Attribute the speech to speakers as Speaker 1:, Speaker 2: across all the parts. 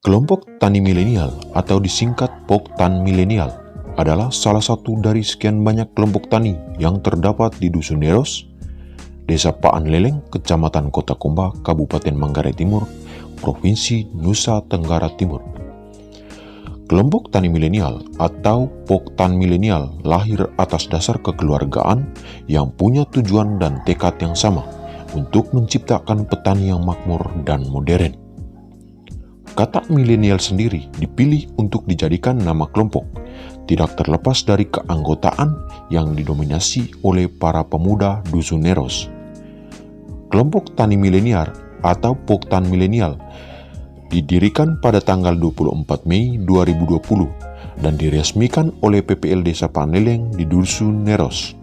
Speaker 1: Kelompok tani milenial atau disingkat Poktan Milenial adalah salah satu dari sekian banyak kelompok tani yang terdapat di Dusun Neros, Desa Paan Leleng, Kecamatan Kota Komba, Kabupaten Manggarai Timur, Provinsi Nusa Tenggara Timur. Kelompok tani milenial atau Poktan Milenial lahir atas dasar kekeluargaan yang punya tujuan dan tekad yang sama untuk menciptakan petani yang makmur dan modern. Kata milenial sendiri dipilih untuk dijadikan nama kelompok, tidak terlepas dari keanggotaan yang didominasi oleh para pemuda Dusun Neros. Kelompok tani milenial atau Poktan Milenial didirikan pada tanggal 24 Mei 2020 dan diresmikan oleh PPL Desa Paneleng di Dusun Neros.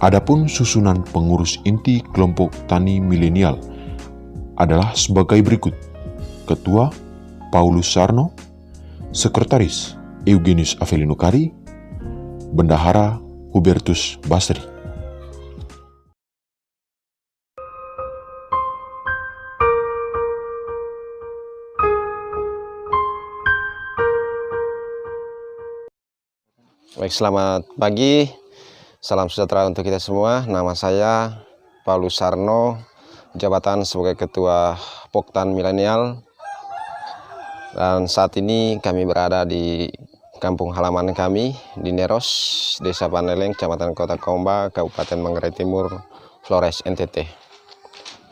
Speaker 1: Adapun susunan pengurus inti kelompok tani milenial adalah sebagai berikut: Ketua Paulus Sarno, Sekretaris Eugenius Avelino Kari, Bendahara Hubertus Basri.
Speaker 2: Baik, selamat pagi, salam sejahtera untuk kita semua. Nama saya Paulus Sarno, jabatan sebagai Ketua Poktan Milenial. Dan saat ini kami berada di kampung halaman kami di Neros, Desa Paneleng, Kecamatan Kota Komba, Kabupaten Manggarai Timur, Flores, NTT.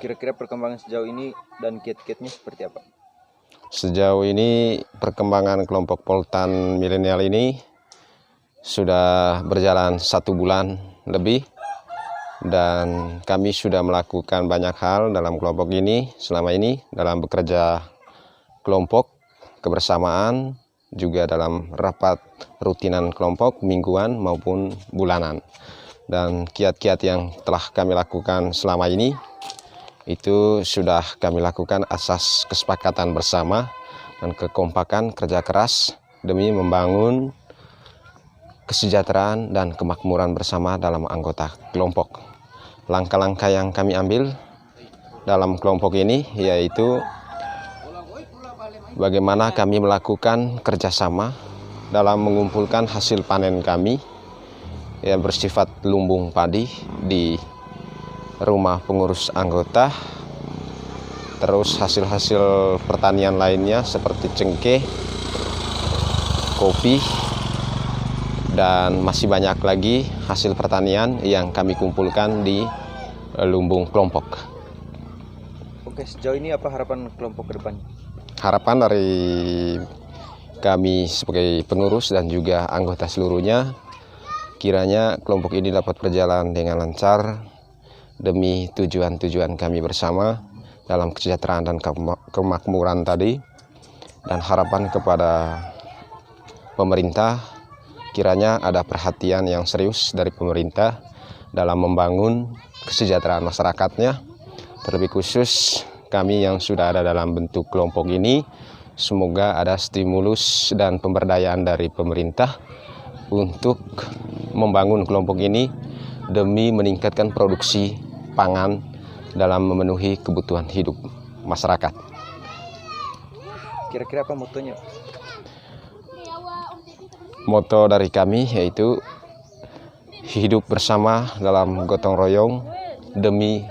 Speaker 3: Kira-kira perkembangan sejauh ini dan kiat-kiatnya seperti apa?
Speaker 2: Sejauh ini perkembangan kelompok Poktan Milenial ini sudah berjalan 1 bulan lebih, dan kami sudah melakukan banyak hal dalam kelompok ini selama ini, dalam bekerja kelompok, kebersamaan, juga dalam rapat rutinan kelompok mingguan maupun bulanan. Dan kiat-kiat yang telah kami lakukan selama ini itu sudah kami lakukan asas kesepakatan bersama dan kekompakan kerja keras demi membangun kesejahteraan dan kemakmuran bersama dalam anggota kelompok. Langkah-langkah yang kami ambil dalam kelompok ini yaitu bagaimana kami melakukan kerjasama dalam mengumpulkan hasil panen kami yang bersifat lumbung padi di rumah pengurus anggota, terus hasil-hasil pertanian lainnya seperti cengkeh, kopi, dan masih banyak lagi hasil pertanian yang kami kumpulkan di lumbung kelompok.
Speaker 3: Oke, sejauh ini apa harapan kelompok ke depan?
Speaker 2: Harapan dari kami sebagai pengurus dan juga anggota seluruhnya, kiranya kelompok ini dapat berjalan dengan lancar demi tujuan-tujuan kami bersama dalam kesejahteraan dan kemakmuran tadi. Dan harapan kepada pemerintah, kiranya ada perhatian yang serius dari pemerintah dalam membangun kesejahteraan masyarakatnya. Terlebih khusus kami yang sudah ada dalam bentuk kelompok ini, semoga ada stimulus dan pemberdayaan dari pemerintah untuk membangun kelompok ini demi meningkatkan produksi pangan dalam memenuhi kebutuhan hidup masyarakat.
Speaker 3: Kira-kira apa motonya?
Speaker 2: Moto dari kami yaitu hidup bersama dalam gotong royong demi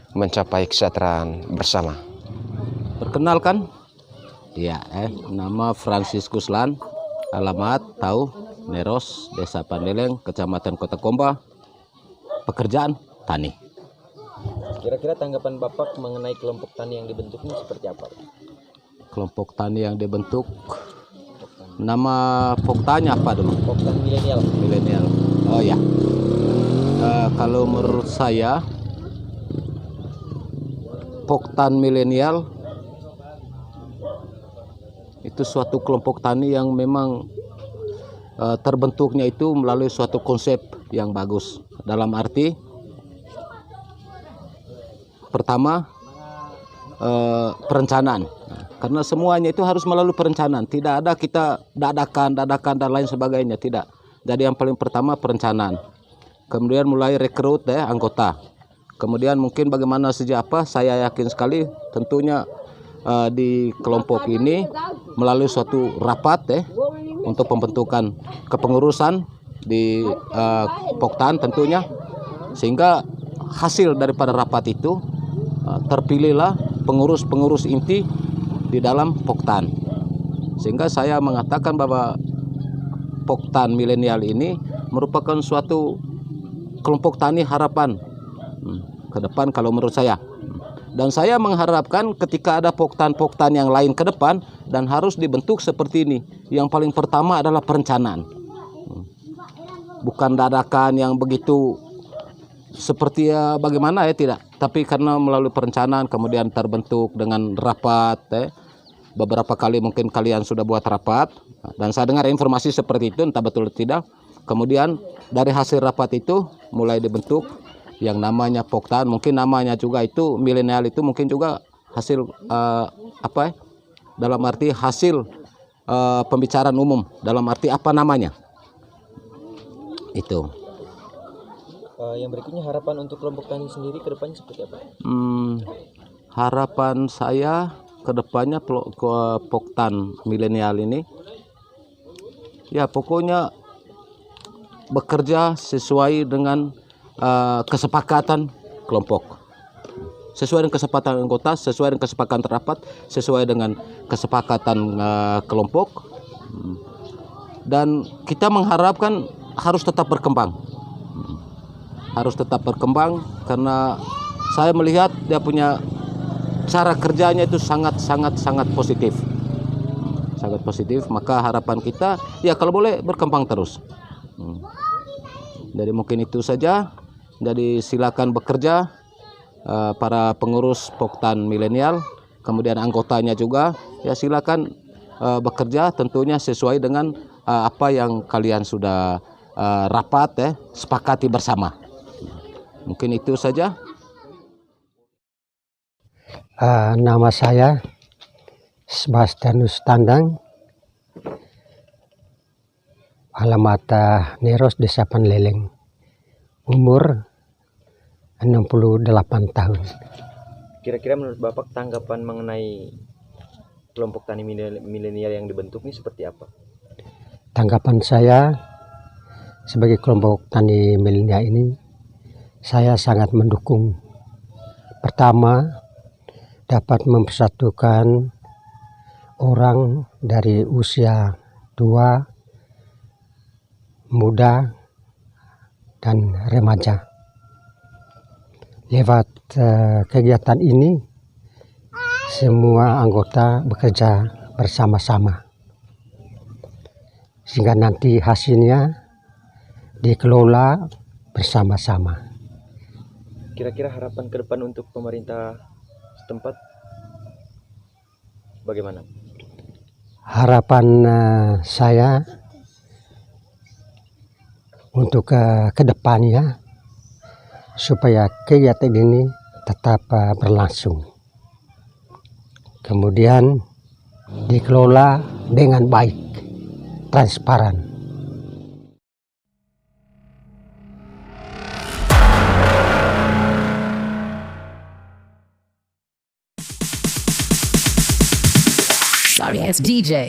Speaker 2: mencapai kesejahteraan bersama.
Speaker 4: Perkenalkan, ya, nama Franciscus Lan, alamat tahu Neros, Desa Paneleng, Kecamatan Kota Komba, pekerjaan tani.
Speaker 3: Kira-kira tanggapan Bapak mengenai kelompok tani yang dibentuk ini seperti apa?
Speaker 4: Kelompok tani yang dibentuk, nama Poktanya apa dulu?
Speaker 3: Poktan Milenial.
Speaker 4: Milenial. Oh ya. Kalau menurut saya, Poktan Milenial itu suatu kelompok tani yang memang terbentuknya itu melalui suatu konsep yang bagus. Dalam arti, pertama, perencanaan. Karena semuanya itu harus melalui perencanaan. Tidak ada kita dadakan dan lain sebagainya, tidak. Jadi yang paling pertama perencanaan. Kemudian mulai rekrut anggota. Kemudian mungkin bagaimana sejak apa, saya yakin sekali tentunya di kelompok ini melalui suatu rapat untuk pembentukan kepengurusan di Poktan tentunya, sehingga hasil daripada rapat itu terpilihlah pengurus-pengurus inti di dalam Poktan. Sehingga saya mengatakan bahwa Poktan milenial ini merupakan suatu kelompok tani harapan ke depan kalau menurut saya. Dan saya mengharapkan ketika ada Poktan-Poktan yang lain ke depan dan harus dibentuk seperti ini. Yang paling pertama adalah perencanaan. Bukan dadakan yang begitu seperti bagaimana tidak. Tapi karena melalui perencanaan kemudian terbentuk dengan rapat. Beberapa kali mungkin kalian sudah buat rapat. Dan saya dengar informasi seperti itu, entah betul atau tidak. Kemudian dari hasil rapat itu mulai dibentuk yang namanya Poktan. Mungkin namanya juga itu milenial, itu mungkin juga hasil dalam arti hasil pembicaraan umum, dalam arti apa namanya itu.
Speaker 3: Yang berikutnya, harapan untuk kelompok tani sendiri ke depannya seperti apa?
Speaker 4: Harapan saya ke depannya Poktan milenial ini ya pokoknya bekerja sesuai dengan kesepakatan kelompok, sesuai dengan kesepakatan anggota, sesuai dengan kesepakatan rapat, sesuai dengan kesepakatan kelompok. Dan kita mengharapkan harus tetap berkembang, karena saya melihat dia punya cara kerjanya itu sangat positif, maka harapan kita ya kalau boleh berkembang terus. Jadi mungkin itu saja. Jadi silakan bekerja para pengurus Poktan milenial, kemudian anggotanya juga ya silakan bekerja tentunya sesuai dengan apa yang kalian sudah rapat sepakati bersama. Mungkin itu saja.
Speaker 5: Nama saya Sebastianus Tandang, alamat Neros, Desa Panleleng, umur 68 tahun.
Speaker 3: Kira-kira menurut Bapak tanggapan mengenai kelompok tani milenial yang dibentuk ini seperti apa?
Speaker 5: Tanggapan saya sebagai kelompok tani milenial ini, saya sangat mendukung. Pertama, dapat mempersatukan orang dari usia tua, muda, dan remaja. Lewat kegiatan ini, semua anggota bekerja bersama-sama, sehingga nanti hasilnya dikelola bersama-sama.
Speaker 3: Kira-kira harapan ke depan untuk pemerintah setempat bagaimana?
Speaker 5: Harapan saya untuk ke depannya supaya kegiatan ini tetap berlangsung, kemudian dikelola dengan baik, transparan.
Speaker 6: Sorry, it's DJ.